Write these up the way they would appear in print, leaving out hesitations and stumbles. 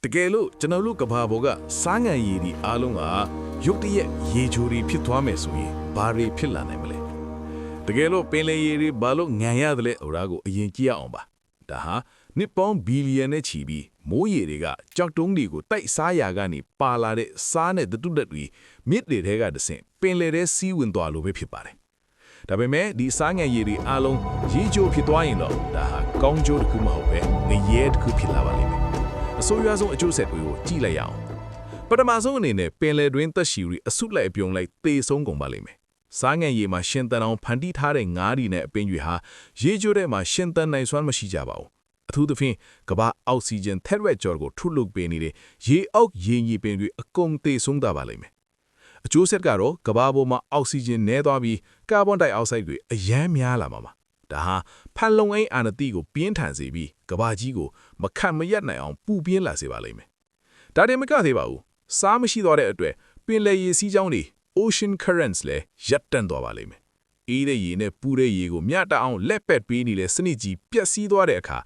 တကယ်လို့ကျွန်တော်တို့ကဘာဘောကစားငံရည်ဒီအားလုံးကရုတ်တရက်ရေချိုတွေဖြစ်သွားမယ်ဆိုရင်ဘာတွေဖြစ်လာနိုင်မလဲတကယ်လို့ပင်လယ်ရည်တွေဘာလို့ငံရတယ်လဲဟိုဒါကိုအရင်ကြည့်ရအောင်ပါဒါဟာနှစ်ပေါင်းဘီလီယံနဲ့ချီပြီးမိုးရေတွေကကြောက်တုံးတွေကိုတိုက်စားရာကနေပါလာတဲ့စားနဲ့တူတက်တွေမြစ်တွေထဲကတဆင့်ပင်လယ်ထဲစီးဝင်သွားလို့ပဲဖြစ်ပါတယ်ဒါပေမဲ့ဒီစားငံရည်တွေအားလုံးရေချိုဖြစ်သွားရင်တော့ဒါဟာကောင်းကျိုးတစ်ခုမဟုတ်ပဲငရဲတစ်ခုဖြစ်လာပါလိမ့်မယ်အဆိုးရွားဆုံးအကျိုးဆက်တွေကိုကြည့်လိုက်ရအောင်ပထမဆုံးအနေနဲ့ပင်လယ်တွင်းသက်ရှည်ရီအဆုလိုက်အပြုံလိုက်သေဆုံးကုန်ပါလိမ့်မယ်စားငံရည်မှာရှင်သန်အောင်ဖန်တီးထားတဲ့ငါးတွေနဲ့အပင်တွေဟာရေချိုထဲမှာရှင်သန်နိုင်စွမ်းမရှိကြပါဘူးအထူးသဖြင့်ကမ္ဘာအောက်ဆီဂျင်ထက်ရွက်ကြော်ကိုထုတ်လုပ်ပေးနေတဲ့ရေအောက်ရေညီပင်တွေအကုန်သေဆုံးသွားပါလိမ့်မယ်အကျိုးဆက်ကတော့ကမ္ဘာပေါ်မှာအောက်ဆီဂျင်နည်းသွားပြီးကာဗွန်ဒိုင်အောက်ဆိုက်တွေအယမ်းများလာမှာပါဒါဟာဖန်လုံအိမ်အာဏတိကိုပြင်းထန်စေပြီးကမ္ဘာကြီးကိုမခတ်မရက်နိုင်အောင်ပူပြင်းလာစေပါလိမ့်မယ်ဒါတင်မကသေးပါဘူးစားမရှိတော့တဲ့အတွက်ပင်လယ်ရေစီးကြောင်းတွေ ocean currents လည်းရပ်တန့်သွားပါလိမ့်မယ်အေးတဲ့ရေနဲ့ပူတဲ့ရေကိုမျှတအောင်လက်ပက်ပေးနေတဲ့စနစ်ကြီးပျက်စီးသွားတဲ့အခါ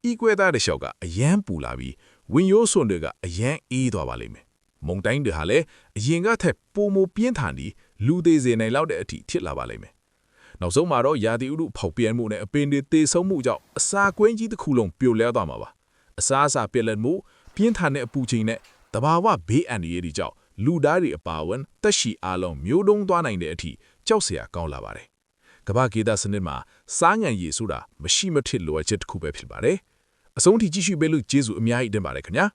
ဤကွဲသားတဲ့လျှောက်ကအယမ်းပူလာပြီးဝင်းရိုးစွန်တွေကအယမ်းအေးသွားပါလိမ့်မယ်မုန်တိုင်းတွေဟာလည်းအရင်ကထက်ပိုမိုပြင်းထန်ပြီးလူသေးစေနိုင်လောက်တဲ့အထိဖြစ်လာပါလိမ့်မယ်နောက်ဆုံးမှာတော့ရာသီဥတုဖောက်ပြန်မှုနဲ့အပင်တွေသေဆုံးမှုကြောင့်အစာကွင်းကြီးတစ်ခုလုံးပြိုလဲသွားမှာပါအစာအစာပြက်လက်မှုပြင်းထန်တဲ့အပူချိန်နဲ့တဘာဝဘေးအန္တရာယ်တွေကြောင့်လူသားတွေအပါအဝင်တက်ရှိအားလုံးမျိုးတုံးသွားနိုင်တဲ့အထိကြောက်စရာကောင်းလာပါတယ်ကမ္ဘာကေသစနစ်မှာစားငံရည်ဆိုတာမရှိမဖြစ်လိုအပ်ချက်တစ်ခုပဲဖြစ်ပါတယ်အဆုံးထိကြည့်ရှုပေးလို့ကျေးဇူးအများကြီးတင်ပါတယ်ခင်ဗျာ